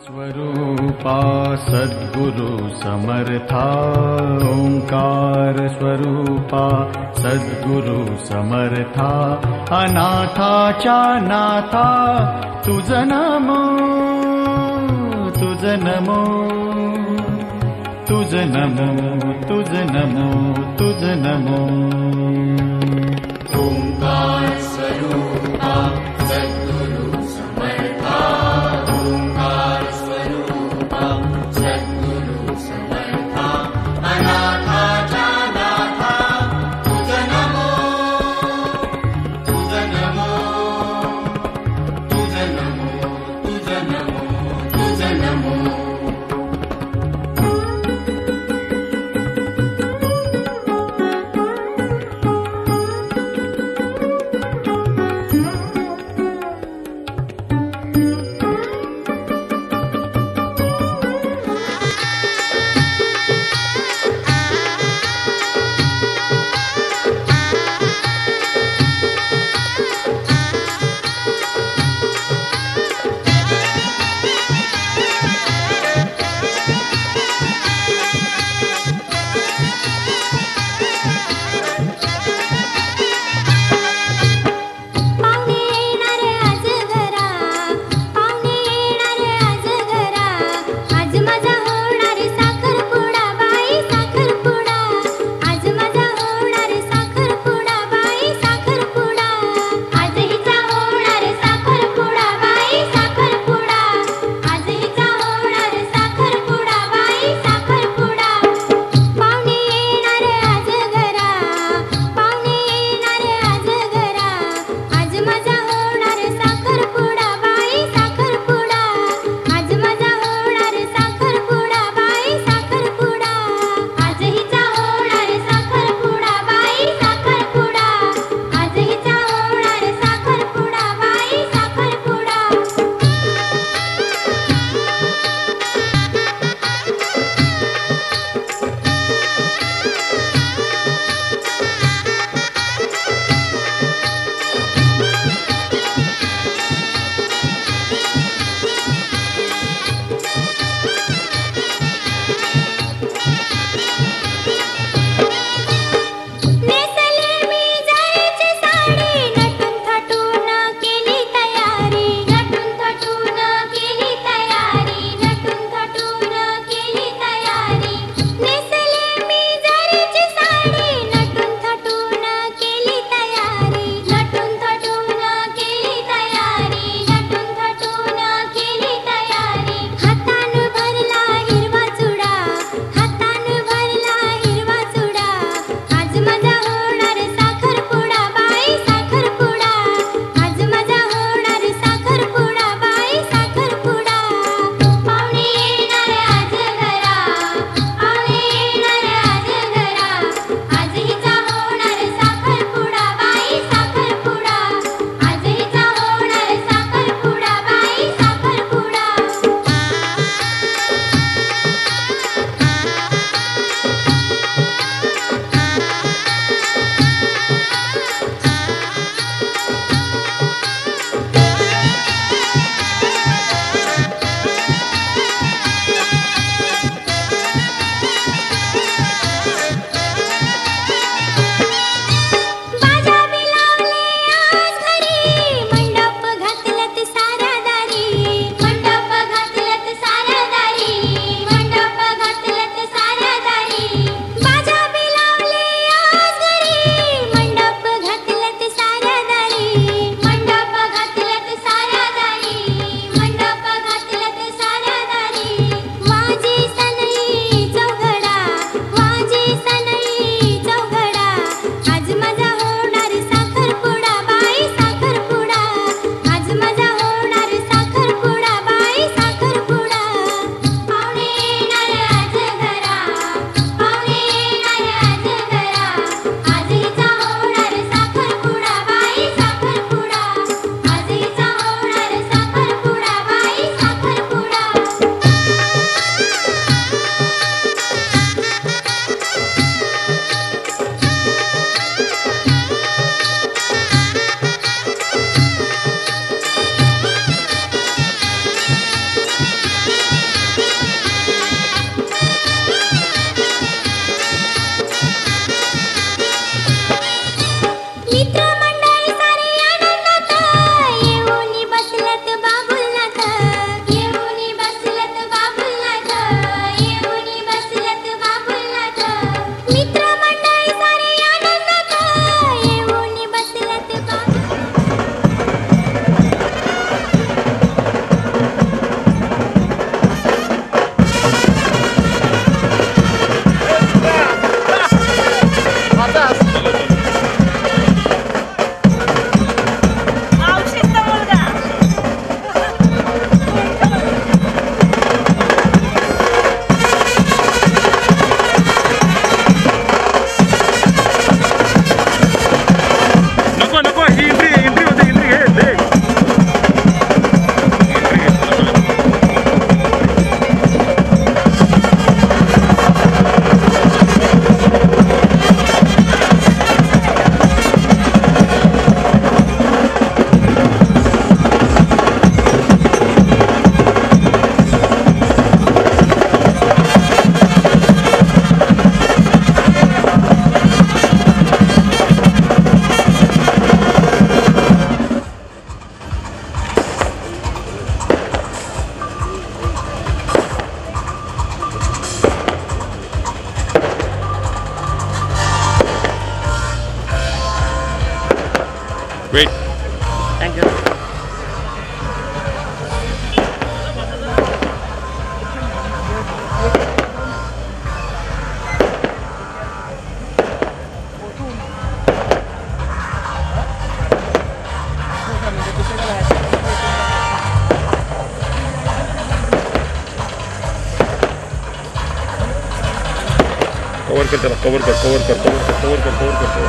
स्वरूपा सद्गुरु समर्था ओंकार स्वरूपा सद्गुरु समर्था अनाथाच्या नाथा तुझ नमो तुझ नमो तुझ नमो तुझ नमो तुझ नमो ओंकार स्वरूपा सद्गुरु समर्था ओंकार स्वरूपा सद्गुरु समर्था अनाथाच्या नाथा तुझ नमो तुझ नमो तुझ नमो तुझ नमो तुझ नमो कर त्याला कवर कर कवर कर कवर कर कवर कर कवर कर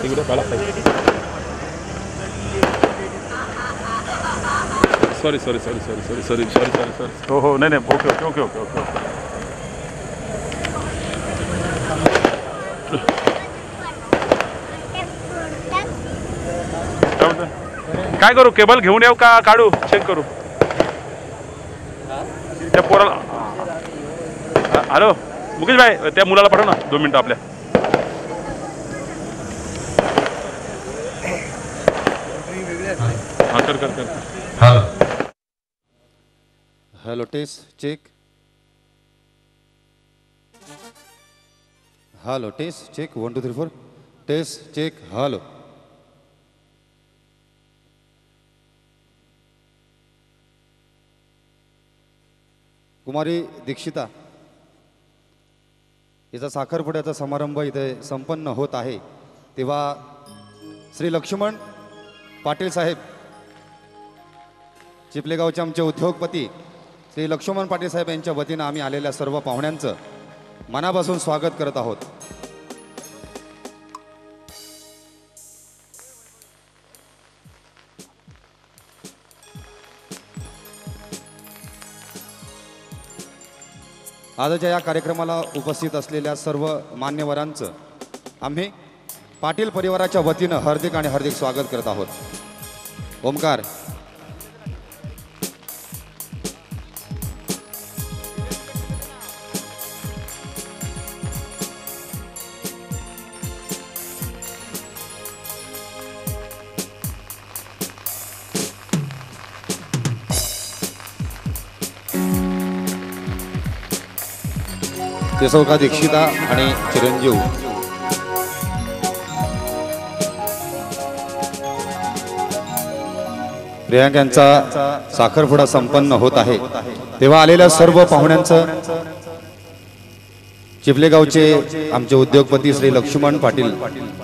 इकडे पाला sorry sorry sorry sorry sorry sorry sorry sorry sorry हो हो नाही नाही okay okay okay okay okay okay काय करू केबल घेऊन येऊ का काढू चेक करू त्या पोराला हॅलो मुकेश भाई त्या मुलाला पाठव ना 2 मिनिटं आपल्या हां कर कर कर hello test check hello test check 1 2 3 4 test check hello Kumari Dikshita याचा साखरपुड्याचा समारंभ इथे संपन्न होत आहे तेव्हा श्री लक्ष्मण पाटील साहेब चिपलेगावचे आमचे उद्योगपती श्री लक्ष्मण पाटील साहेब यांच्या वतीनं आम्ही आलेल्या सर्व पाहुण्यांचं मनापासून स्वागत करत आहोत. आजच्या या कार्यक्रमाला उपस्थित असलेल्या सर्व मान्यवरांचं आम्ही पाटील परिवाराच्या वतीनं हार्दिक आणि हार्दिक स्वागत करत आहोत. ओमकार केशवका दीक्षिता आणि चिरंजीव प्रियांक यांचा साखरपुडा संपन्न होत आहे तेव्हा आलेल्या सर्व पाहुण्यांचं चिपलेगावचे आमचे उद्योगपती श्री लक्ष्मण पाटील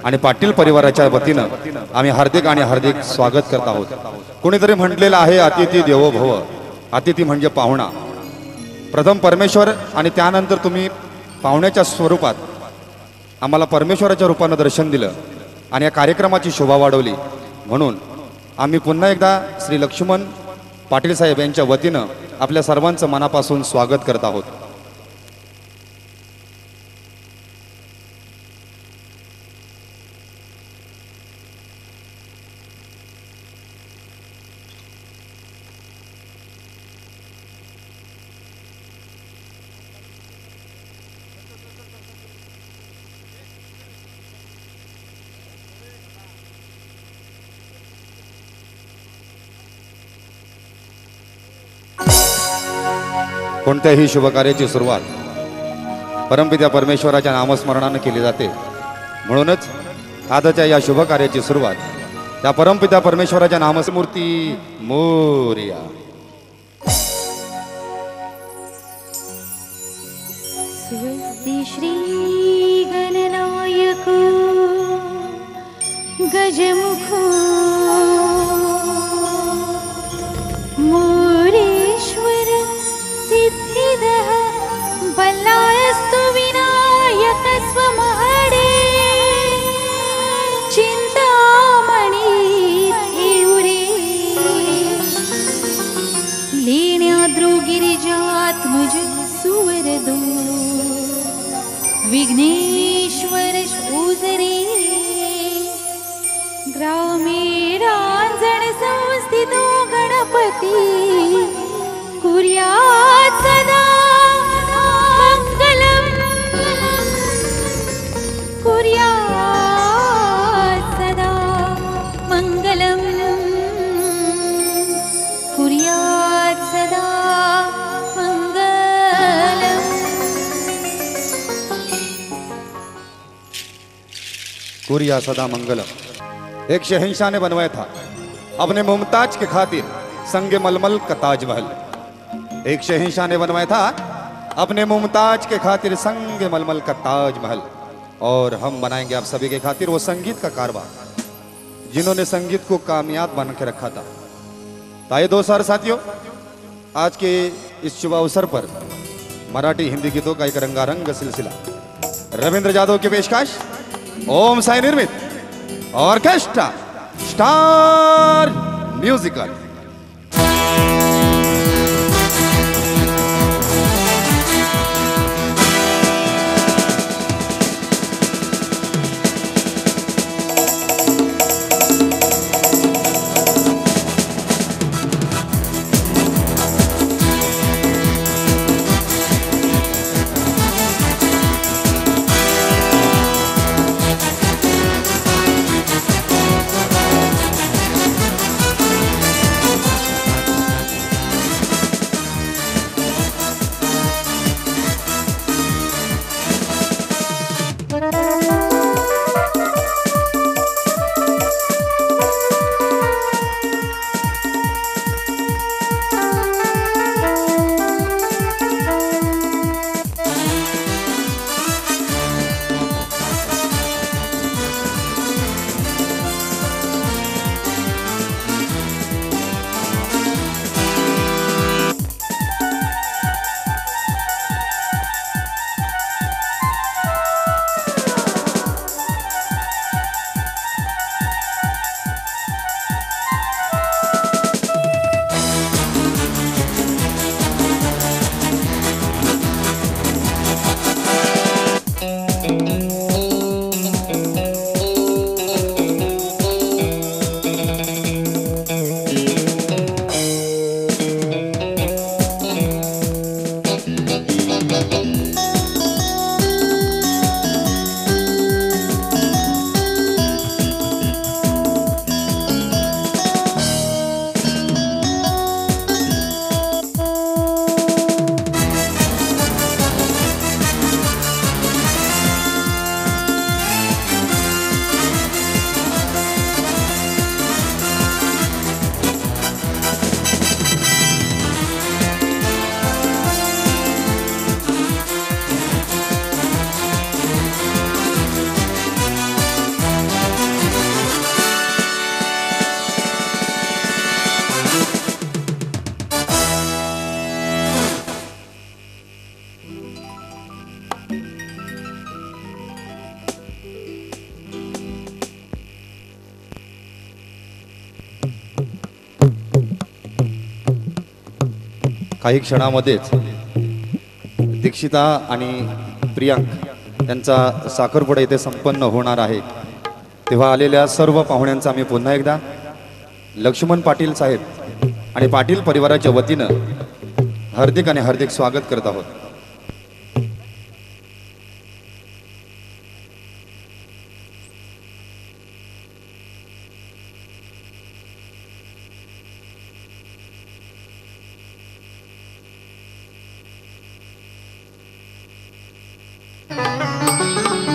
आणि पाटील परिवाराच्या वतीनं आम्ही हार्दिक आणि हार्दिक स्वागत करत आहोत. कोणीतरी म्हटलेलं आहे अतिथी देवो भव, अतिथी म्हणजे पाहुणा. प्रथम परमेश्वर आणि त्यानंतर तुम्ही पाहुण्याच्या स्वरूपात आम्हाला परमेश्वराच्या रूपानं दर्शन दिलं आणि या कार्यक्रमाची शोभा वाढवली. म्हणून आम्ही पुन्हा एकदा श्री लक्ष्मण पाटील साहेब यांच्या वतीनं आपल्या सर्वांचं मनापासून स्वागत करत आहोत. कोणत्याही शुभकार्याची सुरुवात परमपित्या परमेश्वराच्या नामस्मरणाने केली जाते. म्हणूनच आजच्या या शुभकार्याची सुरुवात त्या परमपित्या परमेश्वराच्या नामस्मूर्ती मोरया. स्वस्ति श्री गणनायक गजमुख मोरेश्वर सिद्धिदः बलायस्तु विनायक स्वमहडे चिंतामणी देऊरे लेण्याद्रुगिरिजात्मज सुवरदो विघ्नेश्वर ओझरे ग्रामे रांजण संस्थितो गणपती कुर्यात् सदा मंगलम कुर्यात् सदा मंगलम कुर्यात् सदा मंगलम. कुरिया सदा मंगलम. एक शहंशाह ने बनवाया था अपने मुमताज के खातिर संगे मलमल का ताजमहल. एक शहंशाह ने बनवाया था अपने मुमताज के खातिर संगे मलमल का ताजमहल. और हम बनाएंगे आप सभी के खातिर वो संगीत का कारवा जिन्होंने संगीत को कामयाब बना के रखा था. ताए दोस्त और साथियों, आज के इस शुभ अवसर पर मराठी हिंदी गीतों का एक रंगारंग सिलसिला रविंद्र जादव की पेशकश ओम साई निर्मित ऑर्केस्ट्रा स्टार म्यूजिकल। काही क्षणामध्येच दीक्षिता आणि प्रियांक यांचा साखरपुडा इथे संपन्न होणार आहे। तेव्हा आलेल्या सर्व पाहुण्यांचा आम्ही पुन्हा एकदा लक्ष्मण पाटील साहेब आणि पाटील परिवाराच्या वतीनं हार्दिक आणि हार्दिक स्वागत करत आहोत।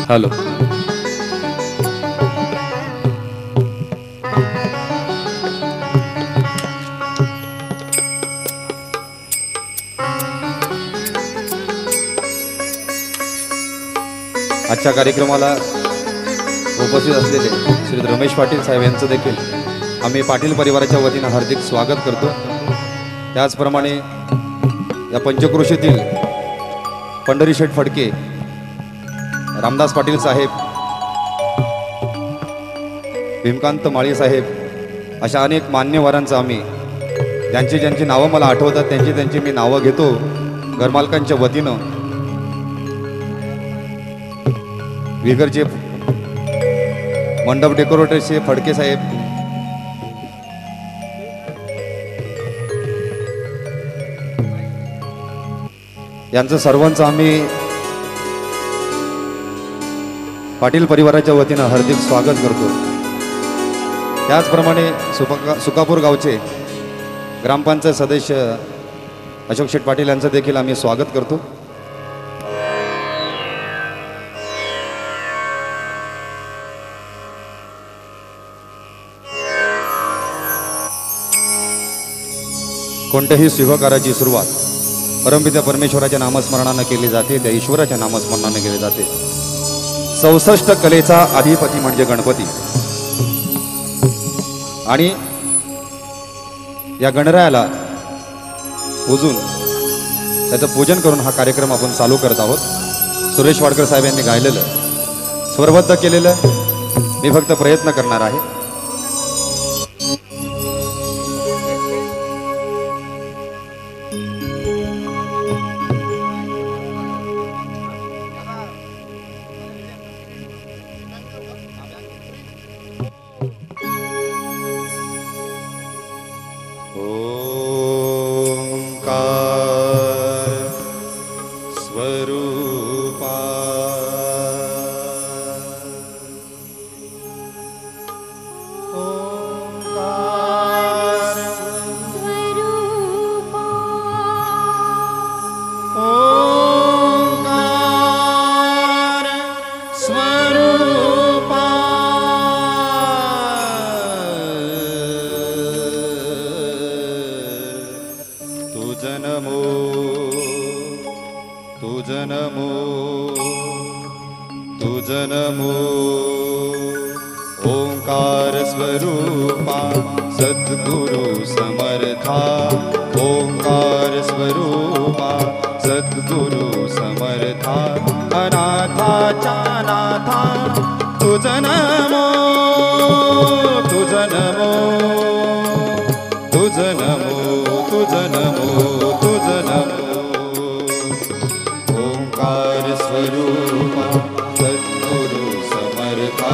हॅलो आजच्या कार्यक्रमाला उपस्थित असलेले श्री रमेश पाटील साहेब यांचं देखील आम्ही पाटील परिवाराच्या वतीनं हार्दिक स्वागत करतो। त्याचप्रमाणे या पंचक्रोशीतील पंढरी शेठ फडके, रामदास पाटील साहेब, भीमकांत माळी साहेब अशा अनेक मान्यवरांचं आम्ही ज्यांची नावं मला आठवतात त्यांची मी नावं घेतो घरमालकांच्या वतीनं। विगरचे मंडप डेकोरेटरचे फडके साहेब, यांचं सर्वांचं आम्ही पाटील परिवाराच्या वतीनं हार्दिक स्वागत करतो। त्याचप्रमाणे सुकापूर गावचे ग्रामपंचायत सदस्य अशोक शेठ पाटील यांचं देखील आम्ही स्वागत करतो। कोणत्याही शुभकार्याची सुरुवात परमपिता परमेश्वराच्या नामस्मरणाने केली जाते, त्या ईश्वराच्या नामस्मरणाने केली जाते। 64 कलेचा अधिपती म्हणजे गणपती आणि या गणरायाला पूजून त्याचं पूजन करून हा कार्यक्रम आपण चालू करत आहोत. सुरेश वाडकर साहेब यांनी गायलेलं स्वरबद्ध केलेलं मी फक्त प्रयत्न करणार आहे. ओंकार स्वरूपा सद्गुरु समर्था ओंकार स्वरूपा सद्गुरु समर्था अनाथाच्या नाथा तुझ नमो तुझ नमो तुझ नमो तुझ नमो तुझ नमो ओंकार स्वरूपा सद्गुरु समर्था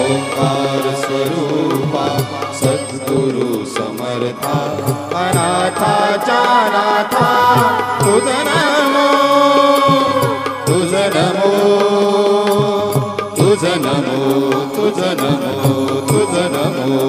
ओंकार स्वरूपा सद्गुरु समर्था अनाथाच्या नाथा तुझ नमो तुझ नमो तुझ नमो तुझ नमो तुझ नमो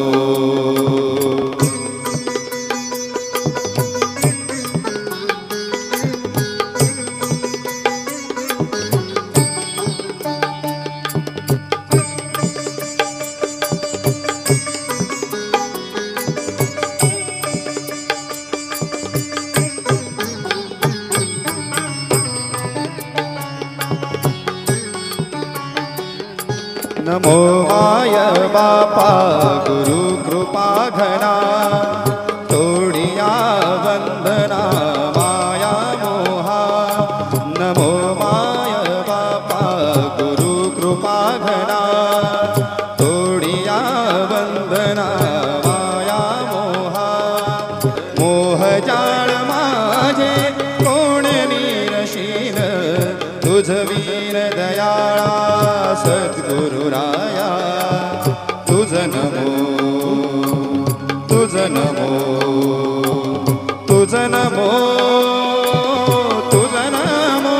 नमो माय बापा गुरु कृपा घना तोडिया वंदना माया मोहा नमो माय बापा गुरु कृपा घना तोडिया वंदना माया मोहा मोह जाळ माझे कोण निरशील तुझ वीर दयाळा सद्गुरुराया तुझ नमो तुझ नमो तुझ नमो तुझ नमो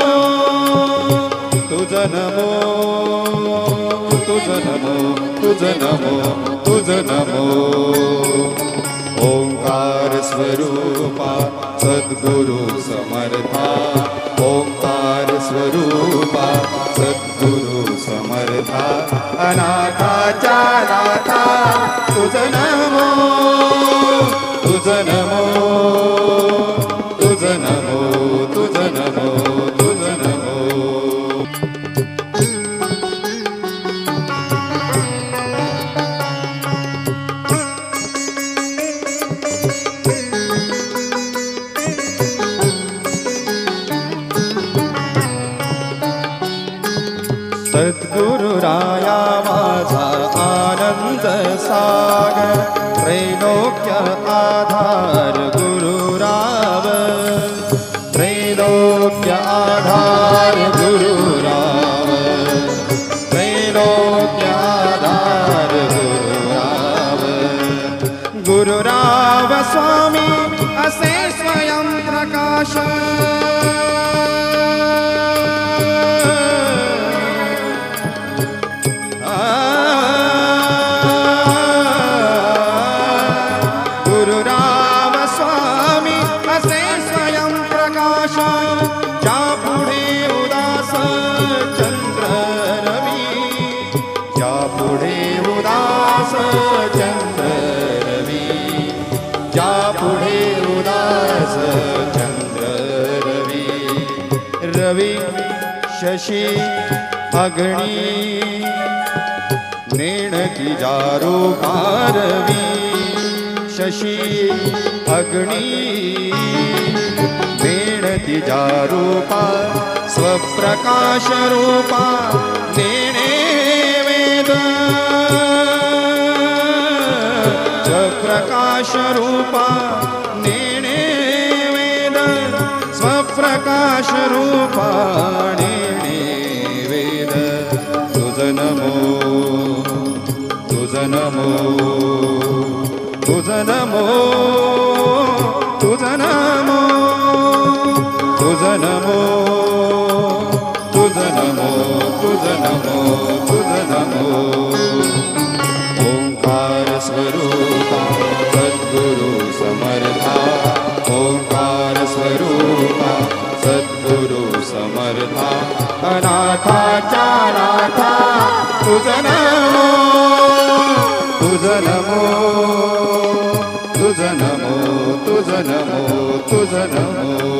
तुझ नमो तुझ नमो तुझ नमो तुझ नमो ओंकार स्वरूपा सद्गुरु समर्था ओंकार स्वरूपा सद्गुरु समर्था अनाथाच्या नाथा तुझ नमो तुझ नमो तुझ नमो तुझ नमो तुझ नमो सद्गुरुराया माझा आनंद सागर त्रैलोक्य आधार गुरुराव त्रैलोक्य आधार गुरुराव त्रैलोक्य आधार गुरुराव गुरुराव स्वामी असे स्वयं प्रकाश रवि शशि अग्नि नेण की जारो कारवी जशी अग्नी वेण तिजा रूपा स्वप्रकाश रूपा नेणे वेद स्वप्रकाश रूपा नेणे वेद स्वप्रकाश रूपा नेणे वेद तुझ नमो तुझ नमो तुझ नमो तुझ नमो तुझ नमो तुझ नमो तुझ नमो तुझ नमो ओंकार स्वरूपा सद्गुरु समर्था ओंकार स्वरूपा सद्गुरु समर्था अनाथाच्या नाथा तुझ नमो तुझ नमो तुझ नमो तुझ नमो तुझ नमो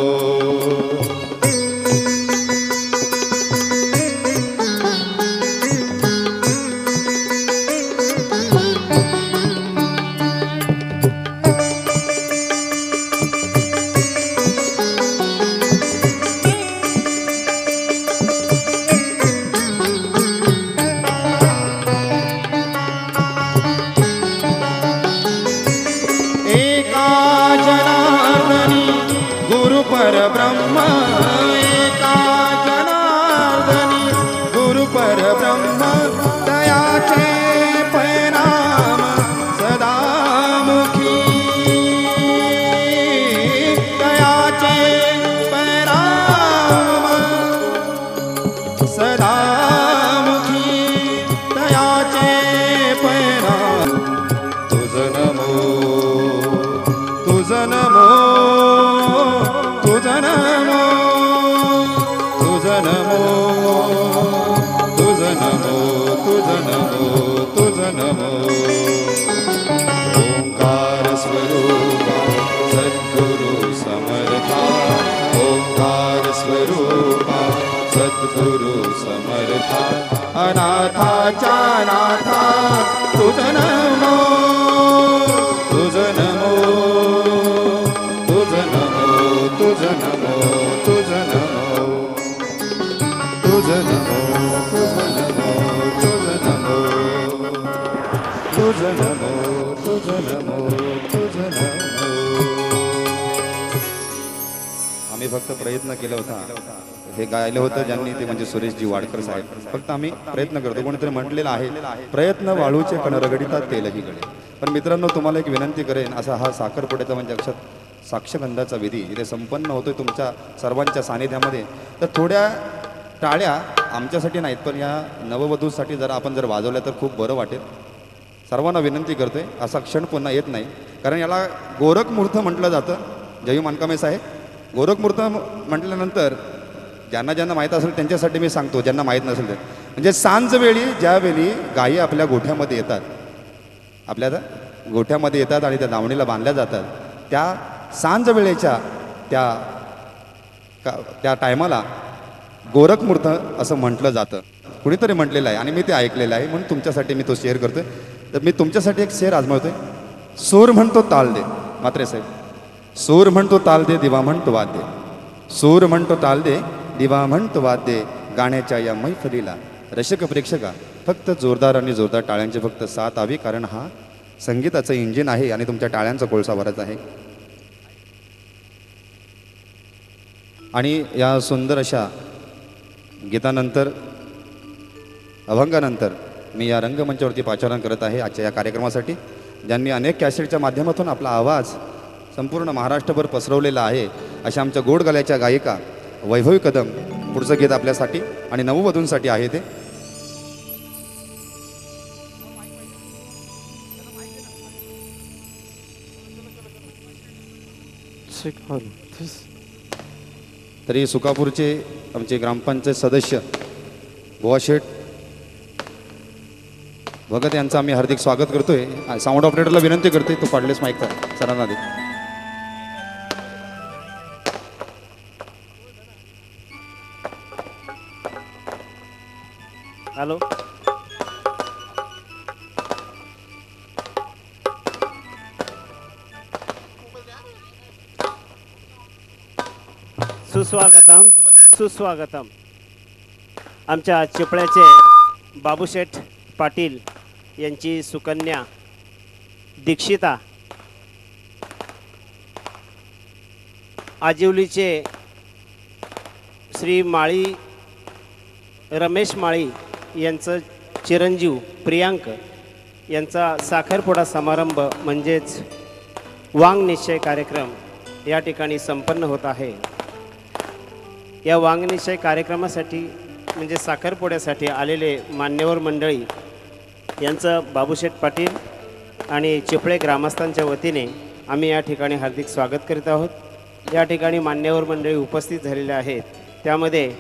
परब्रह्म एका जनार्दनी गुरु परब्रह्म दयाचे परिणाम सदामुखी दयाचे परिणाम सदामुखी दयाचे परिणाम तुझ नमो तुझ नमो तुझ नमो तुझ नमो तुझ नमो तुझ नमो तुझ नमो ओंकार स्वरूपा सद्गुरु समर्था ओंकार स्वरूपा सद्गुरु समर्था अनाथाच्या नाथा तुझ नमो तुझ नमो तुझ नमो तुझ नमो तुझ नमो तुझ नमो तुझ नमो तुझ नमो तुझ नमो तुझ नमो तुझ नमो आम्ही फक्त प्रयत्न केला होता हे गायलं होतं ज्यांनी ते म्हणजे सुरेशजी वाडकर साहेब फक्त आम्ही प्रयत्न करतो कोणीतरी म्हटलेलं आहे प्रयत्न वाळूचे कण रगडितात तेलही गळे पण मित्रांनो तुम्हाला एक विनंती करेन असा हा साखरपुड्याचा म्हणजे अक्षर साक्षगंधाचा विधी इथे संपन्न होतोय तुमच्या सर्वांच्या सानिध्यामध्ये तर थोड्या टाळ्या आमच्यासाठी नाहीत पण या नववधूसाठी जर आपण जर वाजवल्या तर खूप बरं वाटेल सर्वांना विनंती करतोय असा क्षण पुन्हा येत नाही कारण याला गोरखमूर्त म्हटलं जातं जयू मानकामे साहेब गोरखमूर्त म्हटल्यानंतर ज्यांना ज्यांना माहीत असेल त्यांच्यासाठी मी सांगतो ज्यांना माहीत नसेल तर म्हणजे सांजवेळी ज्यावेळी गायी आपल्या गोठ्यामध्ये येतात आपल्या गोठ्यामध्ये येतात आणि त्या दावणीला बांधल्या जातात त्या सांज वेळेच्या त्या टायमाला गोरखमूर्त असं म्हटलं जातं कुणीतरी म्हटलेलं आहे आणि मी ते ऐकलेलं आहे म्हणून तुमच्यासाठी मी तो शेअर करतोय तर मी तुमच्यासाठी एक शेअर आजमावतोय सूर म्हणतो ताल दे मात्रे साहेब सूर म्हणतो ताल दे दिवा म्हणतो वाद्य सूर म्हणतो ताल दे दिवा म्हणतो वाद्य गाण्याच्या या मैफलीला रसिक प्रेक्षका फक्त जोरदार आणि जोरदार टाळ्यांची फक्त साथ हवी कारण हा संगीताचं इंजिन आहे आणि तुमच्या टाळ्यांचा कोळसा भरायचा आहे आणि या सुंदर अशा गीतानंतर अभंगानंतर मी या रंगमंचावरती पाचारण करत आहे आजच्या या कार्यक्रमासाठी ज्यांनी अनेक कॅसेटच्या माध्यमातून आपला आवाज संपूर्ण महाराष्ट्रभर पसरवलेला आहे अशा आमच्या गोड गळ्याच्या गायिका वैभवी कदम पुढचं गीत आपल्यासाठी आणि नववधूंसाठी आहे ते तरी सुकापूरचे आमचे ग्रामपंचायत सदस्य बुवाशेठ भगत यांचं आम्ही हार्दिक स्वागत करतोय साऊंड ऑपरेटरला विनंती करते तो पाडलेस माईकचा सरांना दे हॅलो सुस्वागतम सुस्वागतम. आमच्या चिपळ्याचे बाबूशेठ पाटील यांची सुकन्या दीक्षिता, आजिवलीचे श्री माळी रमेश माळी यांचं चिरंजीव प्रियांक यांचा साखरपुडा समारंभ म्हणजेच वांग निश्चय कार्यक्रम या ठिकाणी संपन्न होत आहे. या वांग निश्चय कार्यक्रमासाठी म्हणजे साखरपुड्यासाठी आलेले मान्यवर मंडळी यांचं बाबूशेठ पाटील आणि चिपळे ग्रामस्थांच्या वतीने आम्ही या ठिकाणी हार्दिक स्वागत करीत आहोत. या ठिकाणी मान्यवर मंडळी उपस्थित झालेले आहेत. त्यामध्ये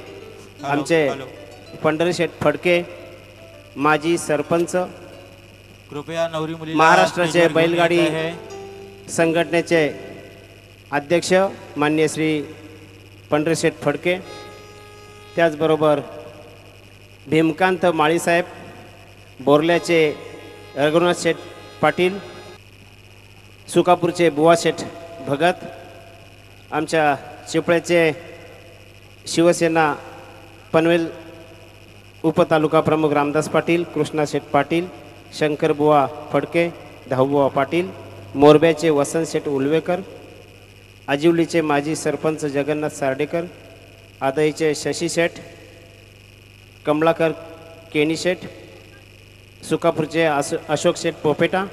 आमचे पंढरीशेठ फडके माजी सरपंच, कृपया नवरी मुली महाराष्ट्राचे बैलगाडी संघटनेचे अध्यक्ष मान्य श्री पंढरीशेठ फडके, त्याचबरोबर भीमकांत माळीसाहेब, बोरल्याचे रघुनाथ शेठ पाटील, सुकापूरचे बुवाशेठ भगत, आमच्या चिपळ्याचे शिवसेना पनवेल उपतालुका प्रमुख रामदास पाटील, कृष्णा शेठ पाटील, शंकरबुवा फडके, धाऊबुवा पाटील, मोरब्याचे वसंत शेठ उलवेकर, आजिवलीचे माजी सरपंच जगन्नाथ सार्डेकर, आदईचे शशी शेठ, कमलाकर केणी शेठ, सुकापूरचे अशोक शेठ पोपेटा,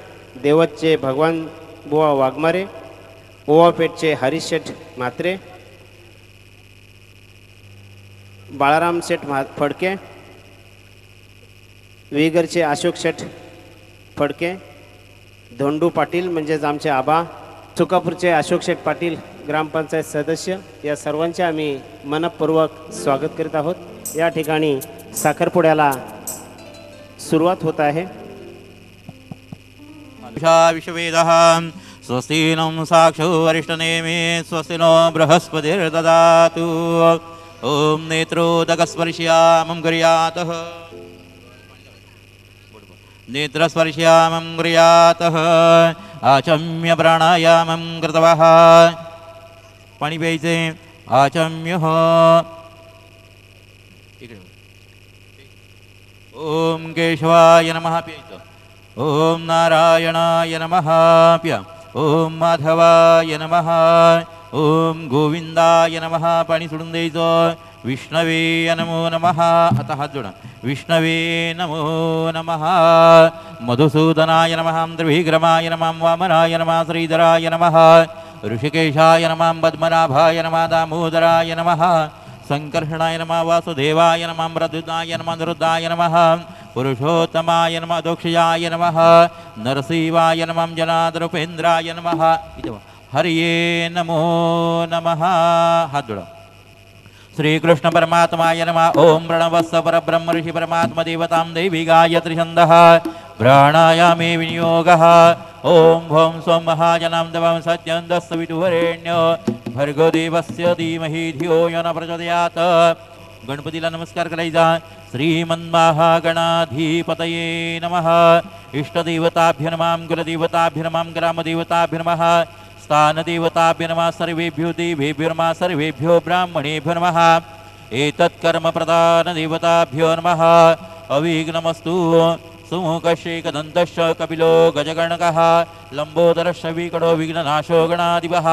देवतचे भगवान बुवा वाघमारे, ओवापेठचे हरीश शेठ म्हात्रे, बाळाराम शेठ फडके, विगरचे अशोक शेठ फडके, धोंडू पाटील म्हणजेच आमचे आबा, सुकापूरचे अशोक शेठ पाटील ग्रामपंचायत सदस्य, या सर्वांचे आम्ही मनपूर्वक स्वागत करीत आहोत. या ठिकाणी साखरपुड्याला सुरुवात होत आहे. विश्ववेदः स्वस्ति नं साक्षो वरिष्ठनेमे स्वस्ति नो बृहस्पतिर्ददातु. ॐ नेत्रोदकस्पर्श्यामं गृह्यातः नेत्रस्पर्श्यामं गृह्यातः आचम्य प्राणायामं कृतवः. पाणी प्यायचे. आचम्य ओम केशवाय नमः प्यायचं. ओम नारायणाय नमः प्या. ओम माधवाय नमः. ओम गोविंदाय नमः. पाणी सोडून द्यायचं. विष्णवे नमो नमः. आता हात जोडा. विष्णवे नमो नमः. मधुसूदनाय नमः. त्रिविक्रमाय नमः. वामनाय नमः. श्रीधराय नमः. ऋषिकेशाय नमः. पद्मनाभाय नमः. दामोदराय नमः. संकर्षणाय नमः. वासुदेवाय नमः. मृदुदाय नमः. निरुद्धाय नमः. पुरुषोत्तमाय नमः. दोक्षयाय नमः. नरसिंहाय नमः. जनार्दनोपेन्द्राय नमः. हरिये नमो नमः. हात जोडा. श्रीकृष्ण परमात्माय नमः. ओम प्रणवस्ස परब्रह्म ऋषि परमात्मा देवतां देवी गायत्री छन्दः प्राणायामे विनियोगः. ओम भौं स्वं महाजनां दवं सत्यं दस्सवितुवरेण्यो भर्गो देवस्य धीमहि धियो यो न प्रचोदयात्. गणपतीला नमस्कार करायचा. श्रीमन्महागणाधिपतये नमः. इष्टदेवताभ्यो नमः. कुलदेवताभ्यो नमः. ग्रामदेवताभ्यो नमः. स्थानदेवताभ्यो नमः. सर्वेभ्यो देवेभ्यो नमः. सर्वेभ्यो ब्राह्मणेभ्यो नमः. एतत्कर्मप्रधानदेवताभ्यो नमः. अविघ्नमस्तु. सुमुखशेकदन्तश्च कपिलो गजगणकः. लम्बोदरश्च विकटो विघ्ननाशो गणाधिपः.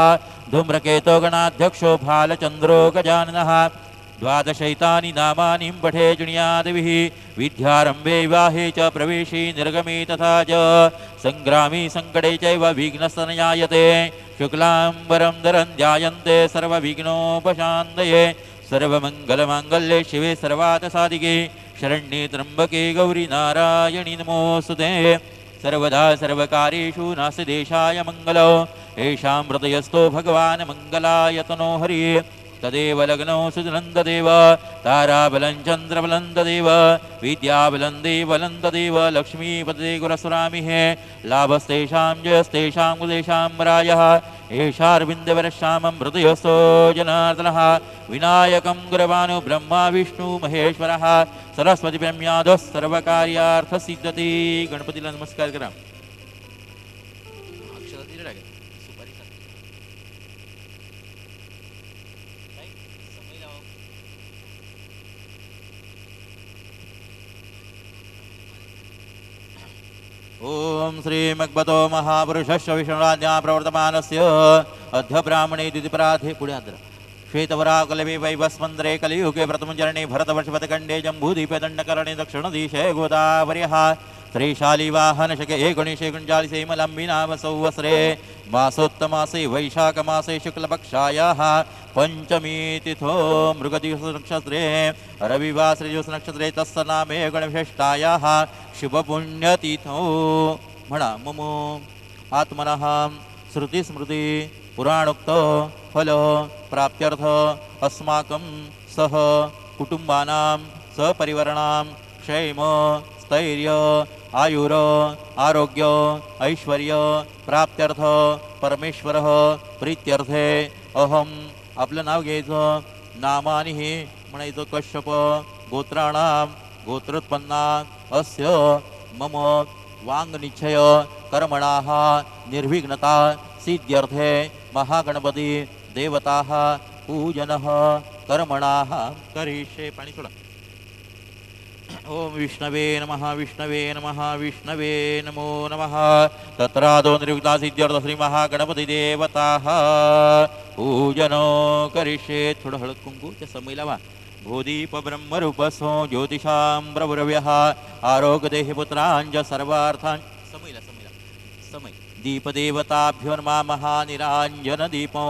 धूम्रकेतो गणाध्यक्षो भालचन्द्रो गजाननः. द्वादशैतानि नामानि पठे जुनियादिभिः. विद्यारम्भे विवाहे च प्रवेशे निर्गमे तथा च सङ्ग्रामे सङ्कटे चैव विघ्नस्तनयायते. शुक्लाम्बरं धरं ध्यायन्ते सर्वविघ्नोपशान्तये. सर्वमङ्गलमाङ्गल्ये शिवे सर्वार्थसाधिके शरण्ये त्र्यम्बके गौरी नारायणि नमोऽस्तुते. सर्वदा सर्वकार्येषु नास्ति देशाय मङ्गलो. येषां हृदयस्थो भगवान् मङ्गलायतनो हरिः. तदेव लग्नो सुदनन्ददेव. ताराबलं चन्द्रबलं तदेव. विद्याबलं देवलं तदेव. लक्ष्मीपते गुरस्वामिः. लाभस्तेषां जयस्तेषां कुलेषां रायः. एषारविन्दवरश्यामं हृदयस्थो जनार्दनः. विनायकं गुरवानो ब्रह्मा विष्णु महेश्वरः. सरस्वती ब्रह्म्यादः सर्वकार्यार्थसिद्धते. गणपतीला नमस्कार करा. ओम श्रीमद्भगवतो महापुरुषस्य विष्णुराज्ञा प्रवर्तमानस्य अद्य ब्राह्मणे द्वितीयपराधे पुढे आद्र श्वेतवराकलवे वैवस्मन्द्रे कलियुगे प्रथमचरणे भरतवर्षपथखण्डे जम्बूद्वीपे दण्डकरणे दक्षिणदिशे गोदावर्यः श्रीशालिवाहनशके एकोणिशे मलम्बि नाम संवत्सरे मासोत्तमासे वैशाखमासे शुक्लपक्षायाः पंचमी तिथो मृगदिवसनक्षत्रे रविवासरे तस्य नामे गणविशिष्टायाः शुभपुण्यतिथौ म्हणा मम आत्मनः श्रुतिस्मृति पुराणोक्त फल प्राप्त्यर्थ अस्माकं सह कुटुंबानां सपरिवाराणां क्षेम स्थैर्य आयुर आरोग्य ऐश्वर्य प्राप्त्यर्थ परमेश्वर प्रीत्यर्थे अहम आपलं नाव घ्यायचं नामानी म्हणायचं कश्यप गोत्राणां गोत्रोत्पन्ना अस्य मम वांग निश्चय कर्मणाः निर्विघ्नता सिद्ध्यर्थे महागणपती देवताः पूजनः कर्मणाः करिष्ये पाणी सोडा ओम विष्णवे नमः विष्णवे नमः विष्णवे नमो नमः तत्रादो निर्युक्ता सिद्ध्यर्थ श्री महागणपती देवताः पूजनो करिष्ये थोडं हळद कुंकूच्या समय लावा भूदीप ब्रह्मरूपसो ज्योतिषां प्रभुरव्यः आरोग्यदेहि पुत्रांच सर्वार्थां समय दीपदेवताभ्यो नमः महानिराञ्जनदीपो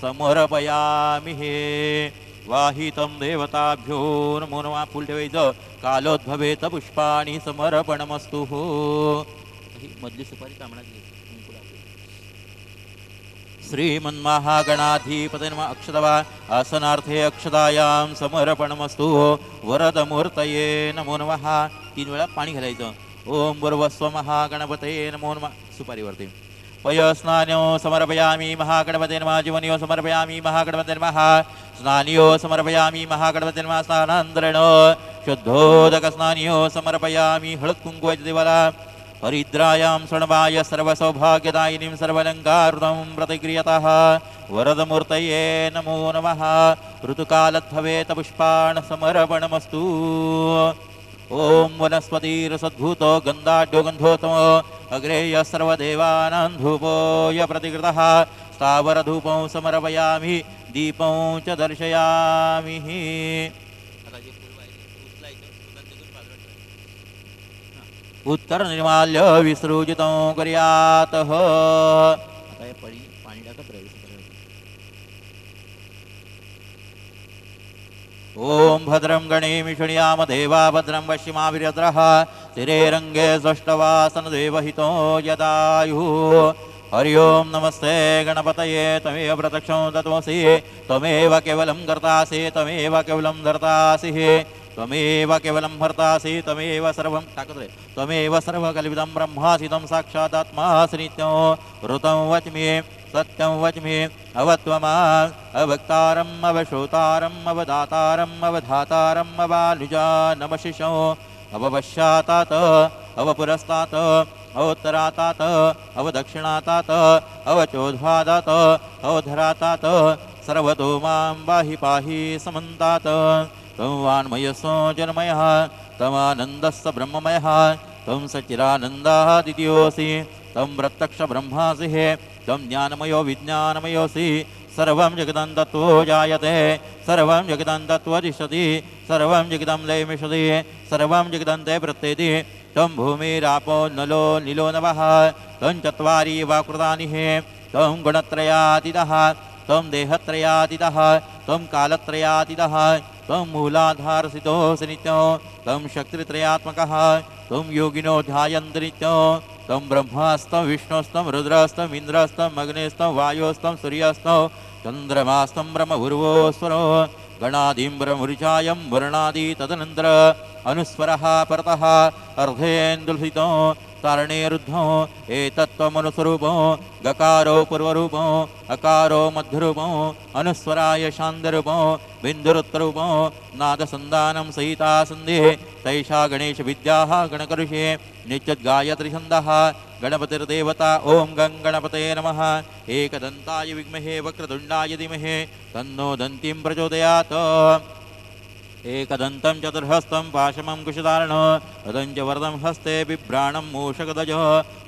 समर्पयामि हे वाहितं देवताभ्यो नमो नमः फुल ठेवायचं कालोद्भवेत पुष्पाणि समर्पणमस्तु ही मधली सुपारी कामणात श्रीमन्महागणाधिपते नमः अक्षतवा आसनार्थे अक्षतायां समर्पणमस्तु वरदमूर्तये नमो नमः 3 वेळा पाणी घालायचं ओम वरवस्व महागणपते नमो नमः सुपारीवरती पयस्नान्यो समर्पयामि महागणपते नमः जीवन्यो समर्पयामि महागणपते नमः स्नानियो समर्पयामि महागणपते नमः स्नानान्तरेण शुद्धोदक स्नानियो समर्पयामि हळद कुंकवाच्या देवाला हरिद्रायां स्वर्णवाय सर्वसौभाग्यदायिनीं सर्वलङ्कारं प्रतिक्रियतः वरदमूर्तये नमो नमः ऋतुकालद्भवेत पुष्पाण समर्पणमस्तु ओम वनस्पतिरसद्भूतो गन्धाढ्यो गन्धोत्तमो अग्रेय सर्वदेवानां धूपोय प्रतिकृतः स्थावरधूपं समर्पयामि दीपं च दर्शयामि उत्तरनिर्माल्य विसृजितं कुर्यातः आता हे पाणी टाकत राहायचं ओम भद्रं गणेमि शृणुयाम देवा भद्रं पश्चिमाभिरद्रः शिरे रङ्गे स्पष्टवासन देवहितो यदायुः हरि ओम नमस्ते गणपतये त्वमेव प्रत्यक्षं तत्त्वमसि त्वमेव केवलं कर्तासि त्वमेव केवलं धर्तासि त्वमेव केवलं भर्तासि त्वमेव सर्वं टाकते त्वमेव सर्वकल्पितं ब्रह्मासि त्वं साक्षादात्मासि नित्यं ऋतं वच्मि सत्यं वच्मि अवत्वमां अवक्तारम् अवश्रोतारम् अवदातारम् अवधातारम् अवालुजानमशिषं अवपश्चातात् अवपुरस्तात् अवोत्तरातात् अवदक्षिणातात् अवचोद्वादात् अवधरातात् सर्वतो मां पाहि पाहि समन्तात् त्वं वाङ्मयस्सो जनमयः त्वमानन्दस्स ब्रह्ममयः त्वं सच्चिदानन्दादित्योऽसि त्वं प्रत्यक्षब्रह्मासि त्वं ज्ञानमयो विज्ञानमयोऽसि सर्वं जगदं तत्त्वो जायते सर्वं जगदं तत्त्वतिष्ठति सर्वं जगदं लयमिषति सर्वं जगदं ते प्रत्येति त्वं भूमिरापो नलो नीलो नभः त्वं चत्वारि वाकृतानि त्वं गुणत्रयातीतः त्वं देहत्रयातीतः त्वं कालत्रयातीतः त्वं मूलाधारसितोऽसि नित्यं त्वं शक्तित्रयात्मकः त्वं योगिनो ध्यायन्ति नित्यं त्वं ब्रह्मास्तं विष्णुस्तं रुद्रस्तं इन्द्रस्तं अग्निस्तं वायुस्तं सूर्यस्तं चन्द्रमास्तं ब्रह्मभूर्वोस्वरो गणादिं ब्रह्मऋचायं वर्णादि तदनन्तर अनुस्वरः परतः अर्धेन्दुलसितो तारणेरुद्धं एतत्त्वमनुस्वरूपं गकारो पूर्वरूपं अकारो मध्यरूपं अनुस्वराय शान्तरूपं बिन्दुरुत्तरूपं नादसन्धानं सहिता सन्धिः तैषा गणेशविद्याः गणकऋषे नित्यद्गायत्रीछन्दः गणपतिर्देवता ओम गं गणपते नमः एकदन्ताय विद्महे वक्रतुण्डाय धीमहि तन्नो दन्तीं प्रचोदयात् एकदन्तं चतुर्हस्तं पाशमं कुशधारणं रदञ्च वरदं हस्ते बिभ्राणं मूषकदजः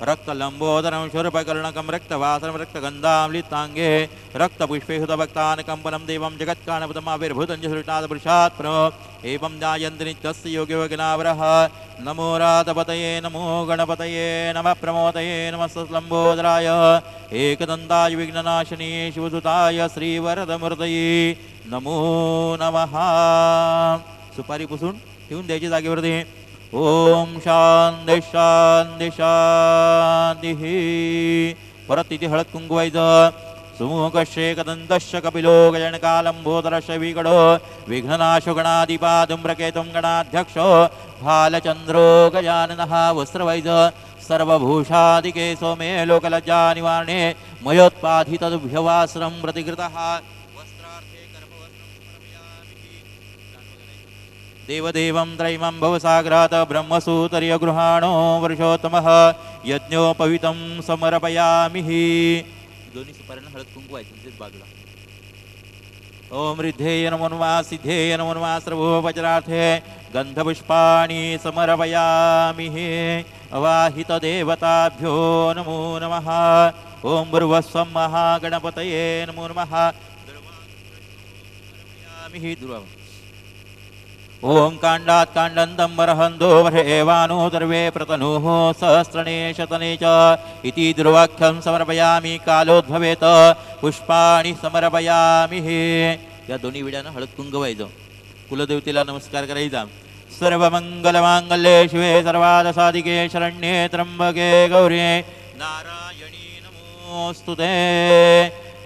रक्तलम्बोदरं शूर्पकर्णकं रक्तवासनं रक्तगन्धाम्लिताङ्गे रक्तपुष्पे हुतभक्तानकम्पनं देवं जगत्कानपदमाविर्भूतं च सृष्टादपुरुषात् प्र एवं जायन्ति नित्यस्य योगिवग्नावरः नमो राधपतये नमो गणपतये नमः प्रमोदये नमस्तलम्बोदराय एकदन्ताय विघ्ननाशिनी शिवसुताय श्रीवरदमूर्तये नमो नमः. सुपारी पुसून ठेवून द्यायची जागेवरती. ओम शांती शांती शांती. परत तिथे हळद कुंकू व्हायचं. सुमुखश्रे कदंतश्च कपिलो गजनकालंबोदरश्च विगडो विघ्ननाशो गणाधिपा धूम्रकेतुं गणाध्यक्ष भालचंद्रो गजाननः. वस्त्र व्हायचं. सर्वभूषादिके सोमे लोकलज्जा निवारणे मयोत्पादितदुभ्यवास्त्रं प्रतिकृतः. देवदेवं त्रयीमं भवसागरात् ब्रह्मसूतर्य गृहाणो वर्षोत्तमः यज्ञोपवितं समर्पयामि. दोन्ही सुपाऱ्यांना हळद कुंकू व्हायचं बाजूला. ओम रिद्धेय नमो नमः सिद्धेय नमो नमः सर्वोपचारार्थे गंधपुष्पाणि समर्पयामि. अवाहित देवताभ्यो नमो नमः. ओम भुर्वस्वं महागणपतये नमो नमः. ओम कांडात् कांडन्तं बर्हन्तो वर्ष एवानो दर्वे प्रतनुः सहस्रणे शतने च इति दुर्वाक्यं समर्पयामि. कालोद्भवेत पुष्पाणि समर्पयामि. या दोन्ही विड्यानं हळद कुंकू व्हायचं. कुलदेवतेला नमस्कार करायचा. सर्वमंगलमांगल्ये शिवे सर्वार्थसाधिके शरण्ये त्र्यंबके गौरी नारायणी नमोस्तुते.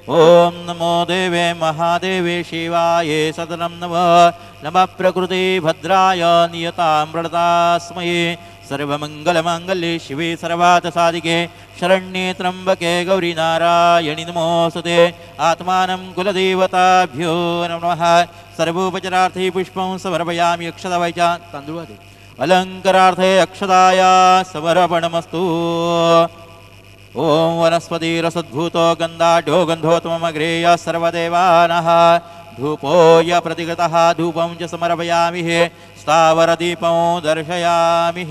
ओम नमो देवे महादेवे शिवाये सततं नमः. नमः प्रकृति भद्राय नियतां प्रणतास्मै. सर्वमंगलमांगल्ये शिवे सर्वार्थसाधिके शरण्ये त्र्यंबके गौरी नारायणी नमोस्तुते. आत्मानं कुलदेवताभ्यो नमः. सर्वोपचारार्थे पुष्पं समर्पयामि. अक्षता व्हायच्या. तांदूळ दे. अलंकारार्थे अक्षताया समर्पणमस्तु. ओम वनस्पति रसद्भूतो गंधाढ्यो गंधोत्तमग्रेय सर्वदेवानः. धूपोय प्रतिगतः धूपं च समर्पयामि. स्थावरदीपं दर्शयामि.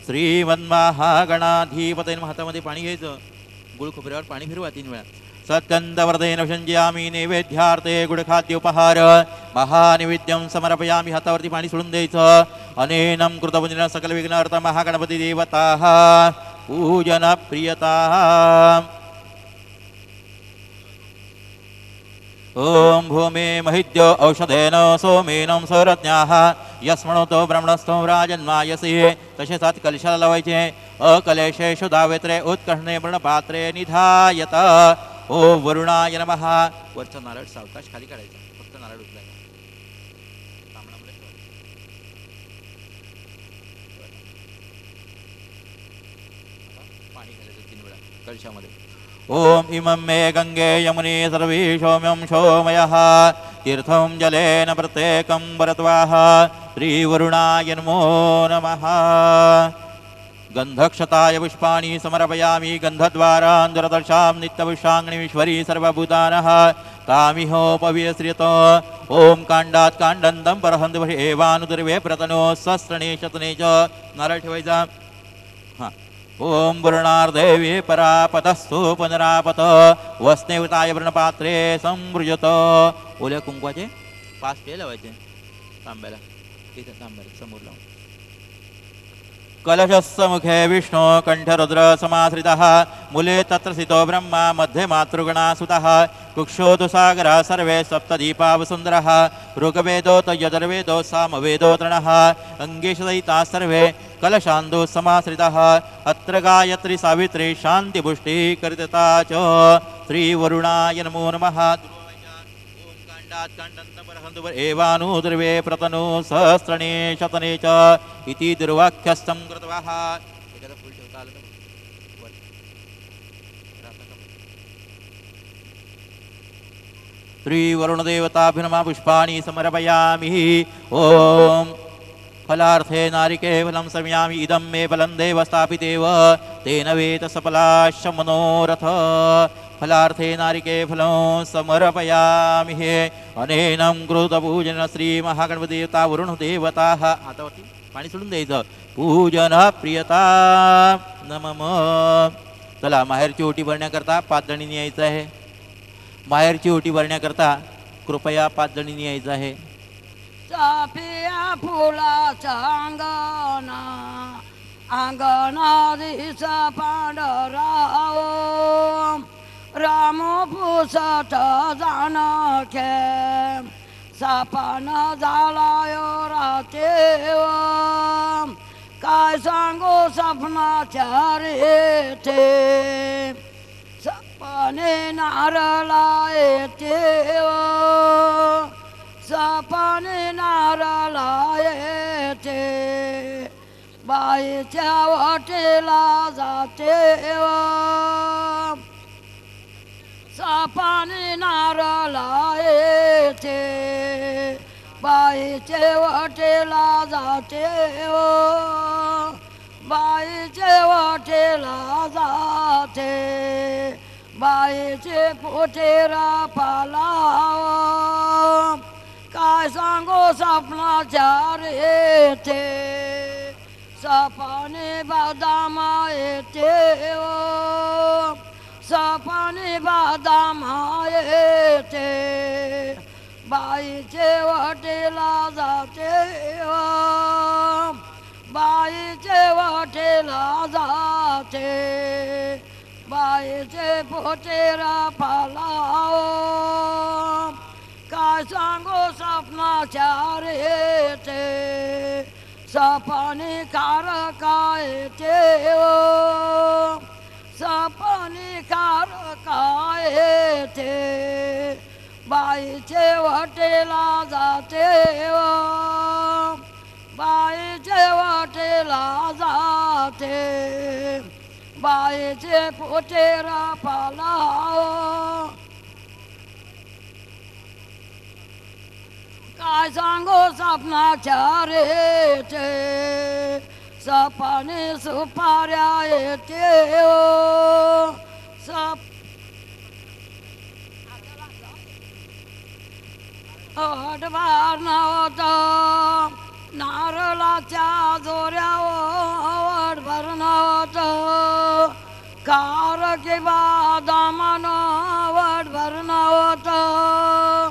श्रीमन्महागणाधिपते हातामध्ये पाणी घ्यायचं. गुळ खोबऱ्यावर पाणी फिरवा 3 वेळा. सत्कंदवर्धेन विषंज्यामि नैवेद्यार्थे गुडखाद्य उपहार महानिवेद्यं समर्पयामि. हातावरती पाणी सोडून द्यायचं. अनेनं कृतपुंजन सकल विघ्नार्थ महागणपती देवताः पूजन प्रियता. ओम भूमे महिद्यो औषधेन सोमेनं सरज्ञाः यस्मणोतो ब्रह्मणस्थो राजन्मायसी. तसे 7 कलशाला लावायचे. अकलेशेषु दावेत्रे उत्कर्षणे मृणपात्रे निधायत. ओ वरुणाय नमः. वरचा नारळ सावकाश खाली काढायचा. फक्त नारळ उचलायचा. पाणी घालायचं 3 वेळा कलशामध्ये. ओम इमं मे गंगे यमुने सर्वे सौम्यं सोमयः तीर्थं जलेन प्रत्येकं वरत्वाः. श्रीवरुणाय नमो नमः. गंधक्षताय पुष्पाणि समर्पयामि. गंधद्वारान् दुरदर्शां नित्यपुष्पाङ्गणीश्वरी सर्वभूतानः तामिहोपविश्रित. ओम कांडात् कांडन्तं बर्हन्तो वर्ष एवानुदर्वे प्रतनो सहस्रणे शतने च. नारळ ठेवायचा. ओम वरुणार्देवी परापतस्तु पुनरापत वस्नेवताय व्रणपात्रे संवृजत. ओल्या कुंकवाचे 5 टे लावायचे तांब्याला. इथे तांब्याला समोर लावून. कलशस्य मुखे विष्णु कंठरुद्र समाश्रितः. मूले तत्र स्थितो ब्रह्मा मध्ये मातृगणासुतः. कुक्षोतु सागरः सर्वे सप्तदीपा वसुन्धरः. ऋग्वेदो यजुर्वेदो सामवेदो तृणः. अंगे सहिता सर्वे कलशान्दो समाश्रितः. अत्र गायत्री सावित्री शान्तिपुष्टि करिता च. श्रीवरुणाय नमो नमः. एवानुद्रवे प्रतनु सहस्रणे शतने च इति दुर्वाक्यस्थं कृतवाः. श्रीवरुणदेवताभ्यो नमः. पुष्पाणि समर्पयामि. ओम फलार्थे नारिकेलफलं समयामि. इदं मे फलं देव स्थापितेव तेन वेद सफलाश्च मनोरथ. फलार्थे नारिके फलं समर्पयामि हे अनेनं कृतपूजन श्री महागणपतिदेवता वरुण देवता हातावरती पाणी सोडून द्यायचं पूजन प्रियता नमः. चला माहेरची ओटी भरण्याकरता 5 जणींनी यायचं आहे. माहेरची ओटी भरण्याकरता कृपया 5 जणींनी यायचं आहे. चाफ्या फुलाचा अंगणा दिसा पांढराव राम पुसट जाण खे सापान झालाय रातेव काय सांगू सपनाच्या रेते सपने नारळा येते सपने नारळा येते बाईच्या वाटेला जाते सपने नारळा येते बाईचे वाटेला जाते बाईचे वाटेला जाते बाईचे पोटेरा पालाव काय सांगू सपनाच्या रेते सपने बदाम येते सपने बदाम येते बाईचे वाटेला जाते बाईचे वाटेला जाते बाईचे पोटेरा पालाव काय सांगू सपनाच्या रेते सपने कार काय ते सपने कार काय ते बाईचे वाटेला जाते बाईचे वाटेला जाते बाईचे पोटेरा पालाव काय सांगू सपनाच्या रेते सपने सुपाऱ्या येते अडवार नव्हतं नारळाच्या जोऱ्यावर भरणं कार किंवा दामानं भरणं होतं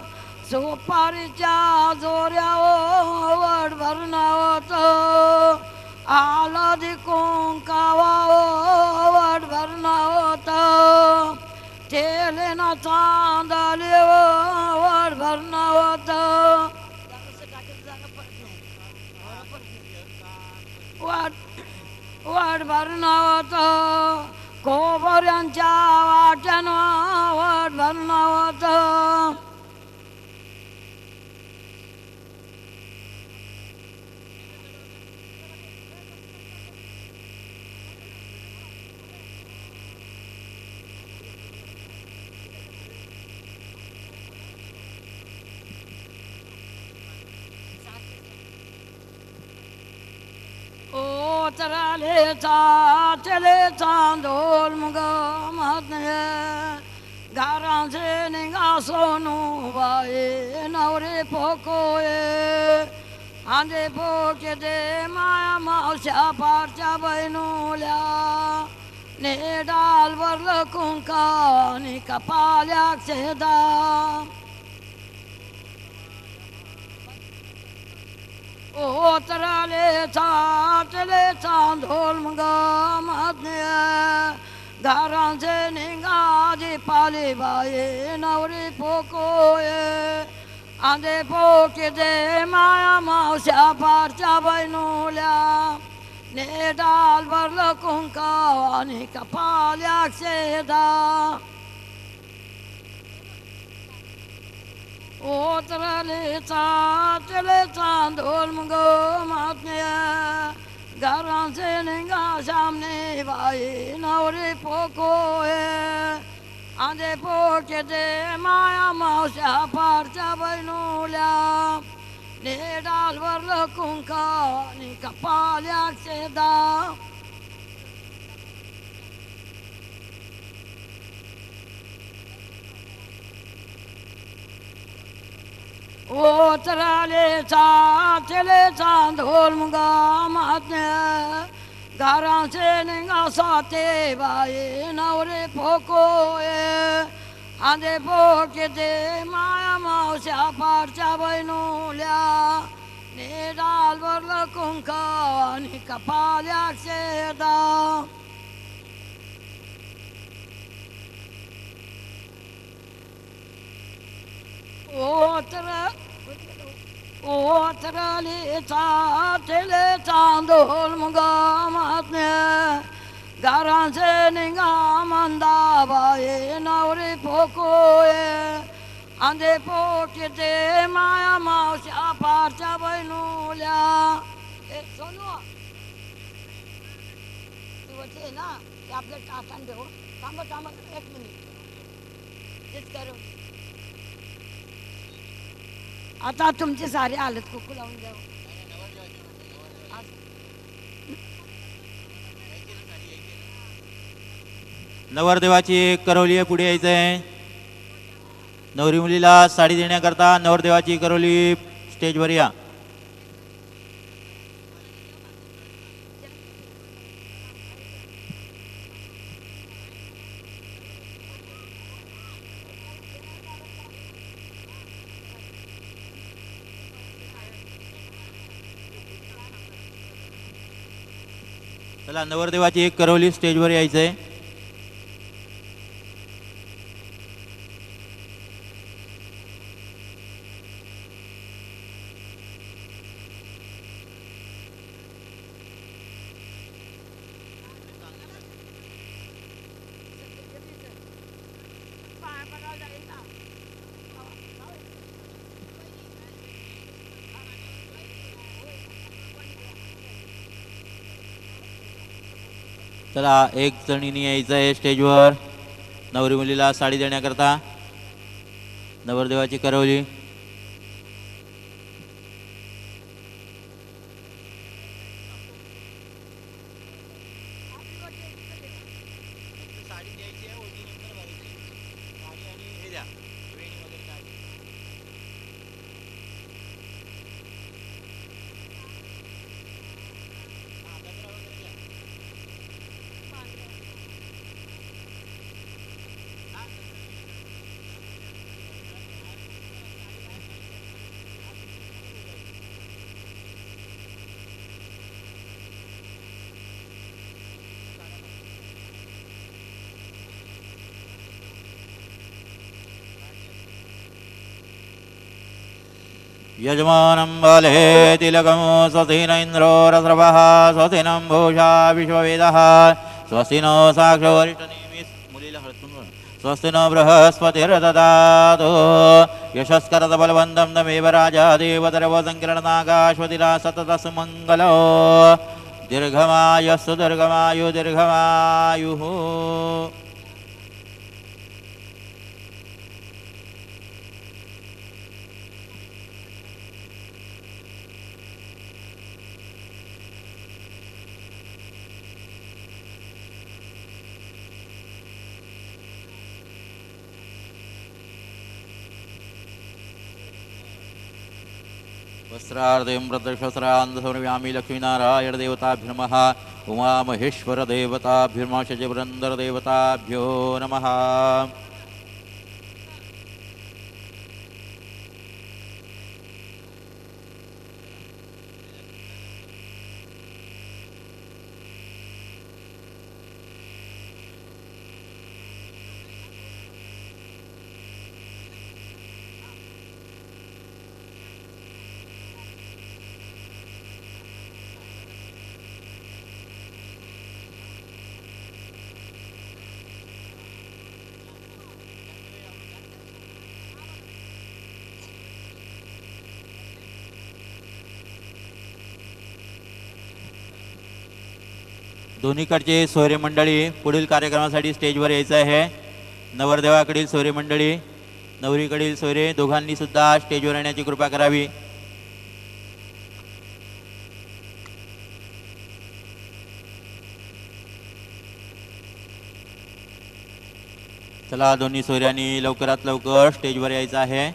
सुपारीच्या जोऱ्यावर भरणं होतं आलादी कुंकावावर भरणं होतं तेले ना चांदलेवर भरणं होतं वाट भरणं होतं खोबऱ्यांच्या वाट्यानं वाट भरणं होतं चले चांदोल मुग घरां से निगा सोनू बाए नवरे पोकोए आंधे पोके दे माया मावशा पारच्या बहिणूल्या ने डाल वरल कुंका नि कपाल्या शेदा ओ तरले चांदोल मग घरांचे निंगाजी पाली बाये नवरी पोकोये आंधे पोके दे माया मावशा पारच्या बहिणूल्या ने डाल भरलं कुंका आणि कपाल्या शेदा ओतरले चांदोल मग घरांचे निंगा सामने बाई नवरी पोकोये आंधे पोके दे माया मावशा पारच्या बहिणूल्या ने डाल भरलं कुंका आणि कपाल्या शेदा ओ चराले चले ढोल मुगा मातने गारा से निगा साते बाए नवरे फोको आंधे पोके दे माया मावश्या पारच्या बैनुल्या ने डालवर कुंका आणि कपाल्या शेदा ओतरले चांदोल मुगा मातने गारांचे निगा मंदा बाये नवरे फोकोए आंधे पोके दे माया मावश्या पारच्या बैनुल्या सोनू तू होते ना ते आपलं टाकान देऊ थांब एक मिनिट तेच करू आता तुमची सारी हालत कुकू लावून द्या नवरदेवाची एक करवली पुढे यायचंय. नवरी मुलीला साडी देण्याकरता नवरदेवाची करवली स्टेजवर या. चला नवरदेवाची एक करवली स्टेजवर यायचंय. चला एक जणीने यायचं आहे स्टेजवर नवरी मुलीला साडी देण्याकरता. नवरदेवाची करवली यजमानं बले तिलकं स्वस्ति न इंद्रो रस्रवः स्वस्ति न भूषा विश्ववेदः स्वस्ति न साक्षो वरिष्ठनेमिः मुलीला हळदून स्वस्ति न बृहस्पतिर्ददातु यशस्करत बलवन्तं तमेव राजा देवतरव संकीर्णनागाश्वतिरा सततस् मङ्गलो दीर्घमायुः दीर्घमायुः दीर्घमायुः. वस्त्रार्धं प्रदर्शस्त्रान्धसौरव्यामि लक्ष्मीनारायण देवताभ्यो नमः. उमा महेश्वर देवताभ्यो नमः. शशिवरन्दर देवताभ्यो नमः. दोन्हीकडचे सोयरे मंडळी पुढील कार्यक्रमासाठी स्टेजवर यायचं आहे. नवरदेवाकडील सोयरे मंडळी नवरीकडील सोयरे दोघांनी सुद्धा स्टेजवर येण्याची कृपा करावी. चला दोन्ही सोयऱ्यांनी लवकरात लवकर स्टेजवर यायचं आहे.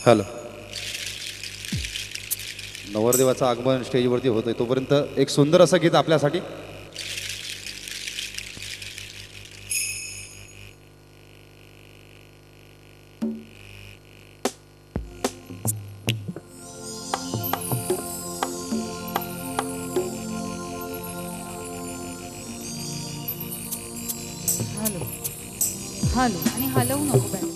हॅलो. नवरदेवाचं आगमन स्टेजवरती होतंय, तोपर्यंत एक सुंदर असं गीत आपल्यासाठी. हॅलो हॅलो आणि हलवू नको बॅग.